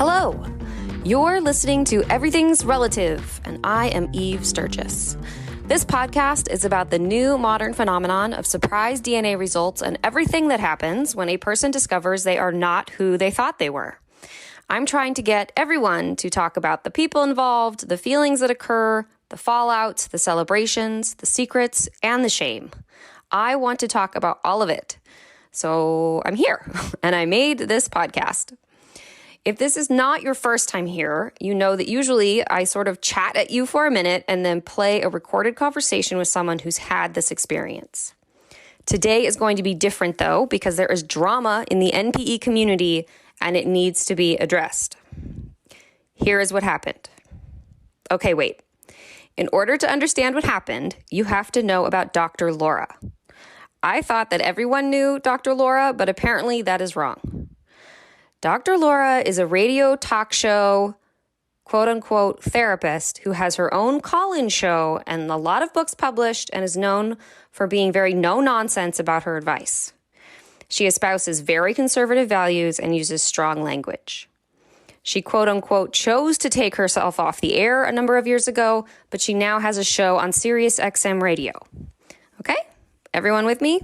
Hello. You're listening to Everything's Relative, and I am Eve Sturgis. This podcast is about the new modern phenomenon of surprise DNA results and everything that happens when a person discovers they are not who they thought they were. I'm trying to get everyone to talk about the people involved, the feelings that occur, the fallout, the celebrations, the secrets, and the shame. I want to talk about all of it. So I'm here, and I made this podcast. If this is not your first time here, you know that usually I sort of chat at you for a minute and then play a recorded conversation with someone who's had this experience. Today is going to be different, though, because there is drama in the NPE community and it needs to be addressed. Here is what happened. Okay, wait. In order to understand what happened, you have to know about Dr. Laura. I thought that everyone knew Dr. Laura, but apparently that is wrong. Dr. Laura is a radio talk show, quote-unquote, therapist who has her own call-in show and a lot of books published and is known for being very no-nonsense about her advice. She espouses very conservative values and uses strong language. She, quote-unquote, chose to take herself off the air a number of years ago, but she now has a show on Sirius XM radio. Okay? Everyone with me?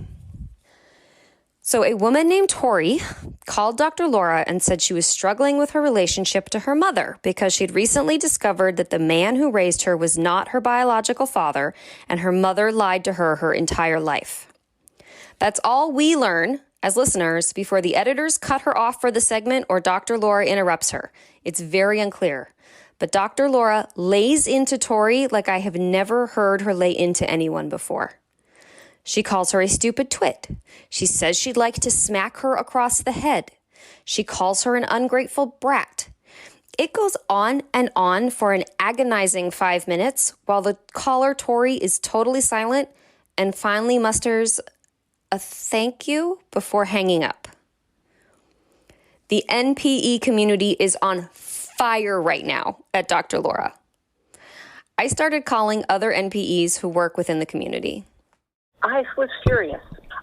So a woman named Tori called Dr. Laura and said she was struggling with her relationship to her mother because she'd recently discovered that the man who raised her was not her biological father and her mother lied to her entire life. That's all we learn as listeners before the editors cut her off for the segment or Dr. Laura interrupts her. It's very unclear. But Dr. Laura lays into Tori like I have never heard her lay into anyone before. She calls her a stupid twit. She says she'd like to smack her across the head. She calls her an ungrateful brat. It goes on and on for an agonizing 5 minutes while the caller, Tori, is totally silent and finally musters a thank you before hanging up. The NPE community is on fire right now at Dr. Laura. I started calling other NPEs who work within the community. I was furious.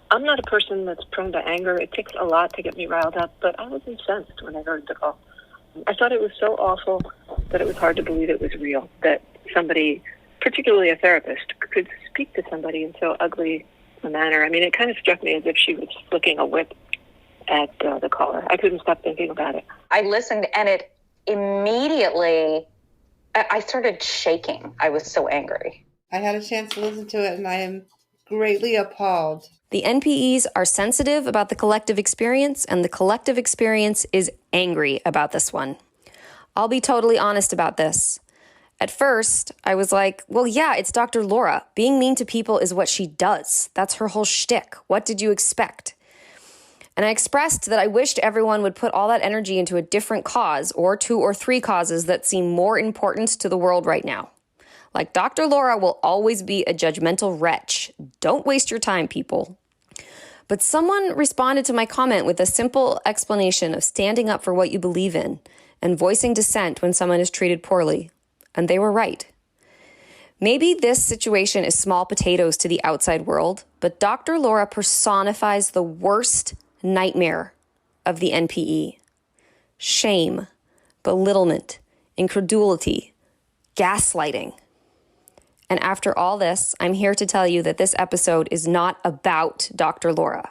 I'm not a person that's prone to anger. It takes a lot to get me riled up, but I was incensed when I heard the call. I thought it was so awful that it was hard to believe it was real, that somebody, particularly a therapist, could speak to somebody in so ugly a manner. I mean, it kind of struck me as if she was flicking a whip at the caller. I couldn't stop thinking about it. I listened, and it immediately, I started shaking. I was so angry. I had a chance to listen to it, and I am greatly appalled. The NPEs are sensitive about the collective experience, and the collective experience is angry about this one. I'll be totally honest about this. At first, I was like, well, yeah, it's Dr. Laura. Being mean to people is what she does. That's her whole shtick. What did you expect? And I expressed that I wished everyone would put all that energy into a different cause or 2 or 3 causes that seem more important to the world right now. Like Dr. Laura will always be a judgmental wretch. Don't waste your time, people. But someone responded to my comment with a simple explanation of standing up for what you believe in and voicing dissent when someone is treated poorly. And they were right. Maybe this situation is small potatoes to the outside world, but Dr. Laura personifies the worst nightmare of the NPE. Shame, belittlement, incredulity, gaslighting. And after all this, I'm here to tell you that this episode is not about Dr. Laura.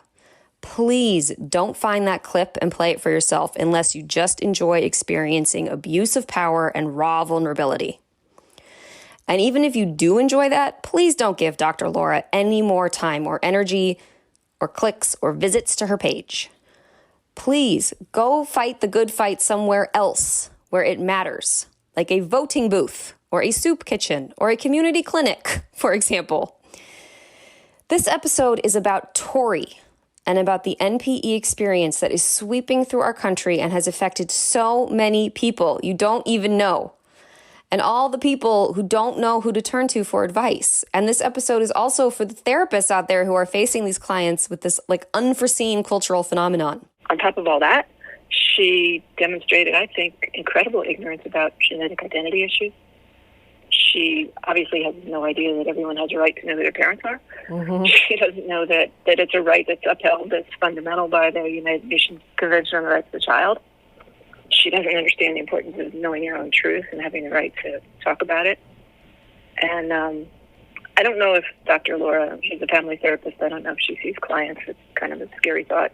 Please don't find that clip and play it for yourself unless you just enjoy experiencing abuse of power and raw vulnerability. And even if you do enjoy that, please don't give Dr. Laura any more time or energy or clicks or visits to her page. Please go fight the good fight somewhere else where it matters, like a voting booth or a soup kitchen or a community clinic, for example. This episode is about Tori and about the NPE experience that is sweeping through our country and has affected so many people you don't even know, and all the people who don't know who to turn to for advice. And this episode is also for the therapists out there who are facing these clients with this unforeseen cultural phenomenon. On top of all that, she demonstrated, I think, incredible ignorance about genetic identity issues. She obviously has no idea that everyone has a right to know who their parents are. Mm-hmm. She doesn't know that it's a right that's upheld, that's fundamental by the United Nations Convention on the Rights of the Child. She doesn't understand the importance of knowing your own truth and having the right to talk about it. And I don't know if Dr. Laura, she's a family therapist, I don't know if she sees clients. It's kind of a scary thought.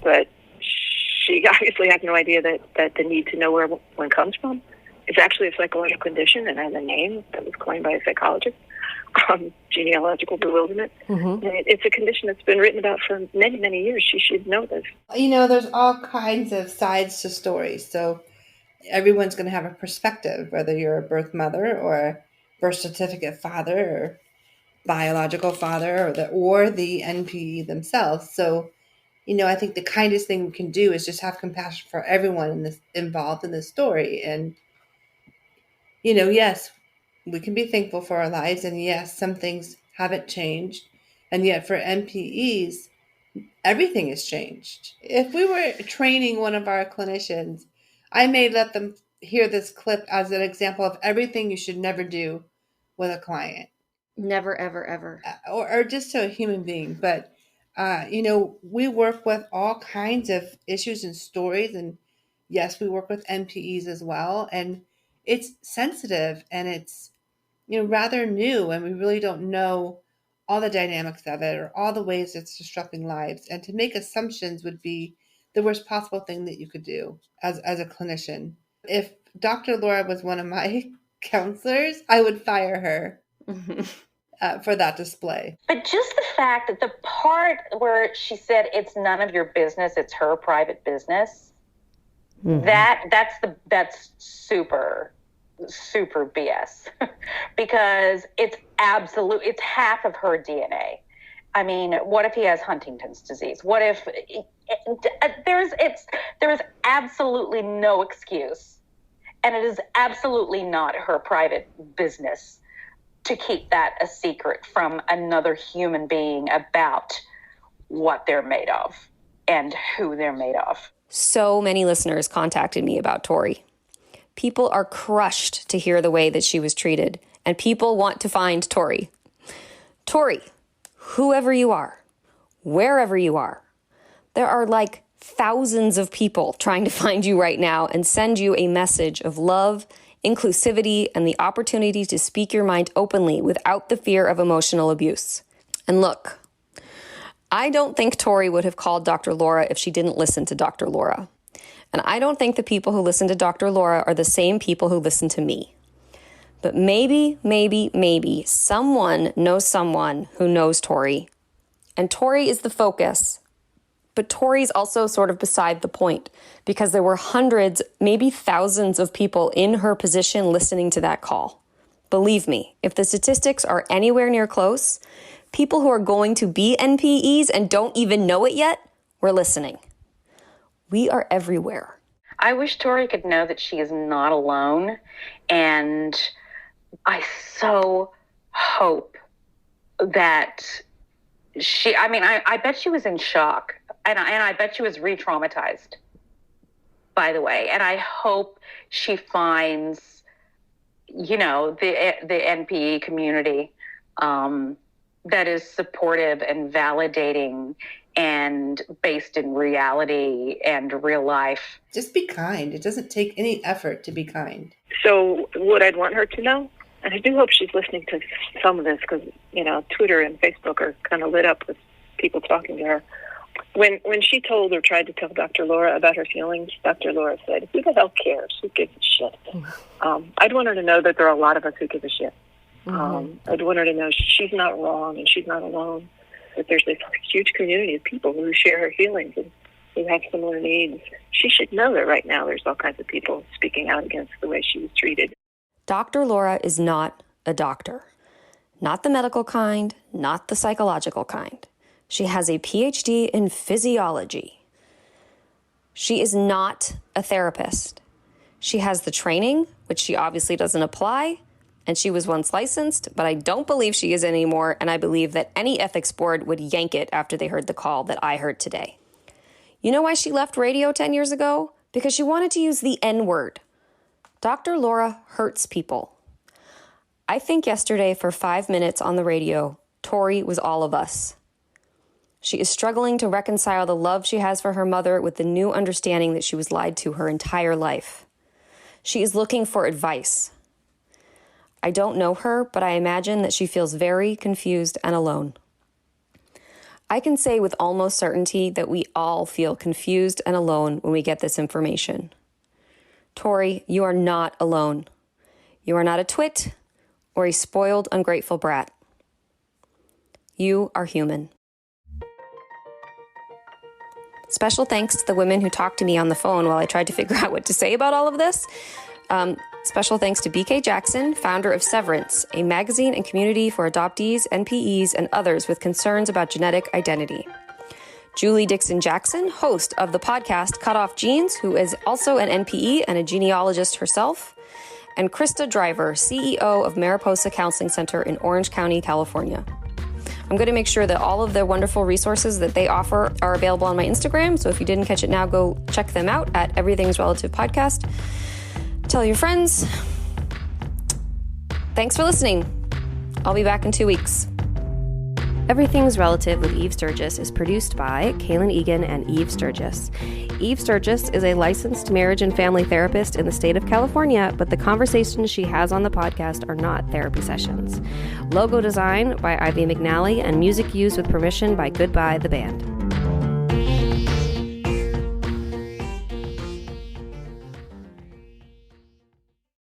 But she obviously has no idea that the need to know where one comes from is actually a psychological condition and has a name that was coined by a psychologist, genealogical bewilderment. And it's a condition that's been written about for many, many years. She should know this. There's all kinds of sides to stories. So everyone's going to have a perspective, whether you're a birth mother or a birth certificate father or biological father or the NPE themselves. So, I think the kindest thing we can do is just have compassion for everyone involved in this story. And, yes, we can be thankful for our lives. And yes, some things haven't changed. And yet for NPEs, everything has changed. If we were training one of our clinicians, I may let them hear this clip as an example of everything you should never do with a client. Never, ever, ever. Or just to a human being. But, we work with all kinds of issues and stories. And yes, we work with NPEs as well. And it's sensitive and it's, rather new. And we really don't know all the dynamics of it or all the ways it's disrupting lives. And to make assumptions would be the worst possible thing that you could do as a clinician. If Dr. Laura was one of my counselors, I would fire her. For that display. But just the fact that the part where she said it's none of your business, it's her private business, that's super BS because it's half of her DNA. I mean, what if he has Huntington's disease? What if there is absolutely no excuse, and it is absolutely not her private business to keep that a secret from another human being about what they're made of and who they're made of. So many listeners contacted me about Tori. People are crushed to hear the way that she was treated, and people want to find Tori. Tori, whoever you are, wherever you are, there are like thousands of people trying to find you right now and send you a message of love, inclusivity, and the opportunity to speak your mind openly without the fear of emotional abuse. And look, I don't think Tori would have called Dr. Laura if she didn't listen to Dr. Laura. And I don't think the people who listen to Dr. Laura are the same people who listen to me. But maybe someone knows someone who knows Tori. And Tori is the focus. But Tori's also sort of beside the point because there were hundreds, maybe thousands of people in her position listening to that call. Believe me, if the statistics are anywhere near close, people who are going to be NPEs and don't even know it yet, we're listening. We are everywhere. I wish Tori could know that she is not alone. And I so hope that I bet she was in shock. And I bet she was re-traumatized, by the way. And I hope she finds, the NPE community that is supportive and validating and based in reality and real life. Just be kind. It doesn't take any effort to be kind. So what I'd want her to know, and I do hope she's listening to some of this because, Twitter and Facebook are kind of lit up with people talking to her. When she told or tried to tell Dr. Laura about her feelings, Dr. Laura said, who the hell cares? Who gives a shit? I'd want her to know that there are a lot of us who give a shit. I'd want her to know she's not wrong and she's not alone, that there's this huge community of people who share her feelings and who have similar needs. She should know that right now there's all kinds of people speaking out against the way she was treated. Dr. Laura is not a doctor. Not the medical kind, not the psychological kind. She has a PhD in physiology. She is not a therapist. She has the training, which she obviously doesn't apply, and she was once licensed, but I don't believe she is anymore, and I believe that any ethics board would yank it after they heard the call that I heard today. You know why she left radio 10 years ago? Because she wanted to use the N-word. Dr. Laura hurts people. I think yesterday for 5 minutes on the radio, Tori was all of us. She is struggling to reconcile the love she has for her mother with the new understanding that she was lied to her entire life. She is looking for advice. I don't know her, but I imagine that she feels very confused and alone. I can say with almost certainty that we all feel confused and alone when we get this information. Tori, you are not alone. You are not a twit or a spoiled, ungrateful brat. You are human. Special thanks to the women who talked to me on the phone while I tried to figure out what to say about all of this. Special thanks to BK Jackson, founder of Severance, a magazine and community for adoptees, NPEs, and others with concerns about genetic identity. Julie Dixon Jackson, host of the podcast Cutoff Genes, who is also an NPE and a genealogist herself. And Krista Driver, CEO of Mariposa Counseling Center in Orange County, California. I'm going to make sure that all of the wonderful resources that they offer are available on my Instagram. So if you didn't catch it now, go check them out at Everything's Relative Podcast. Tell your friends. Thanks for listening. I'll be back in 2 weeks. Everything's Relative with Eve Sturgis is produced by Kaylin Egan and Eve Sturgis. Eve Sturgis is a licensed marriage and family therapist in the state of California, but the conversations she has on the podcast are not therapy sessions. Logo design by Ivy McNally and music used with permission by Goodbye the Band.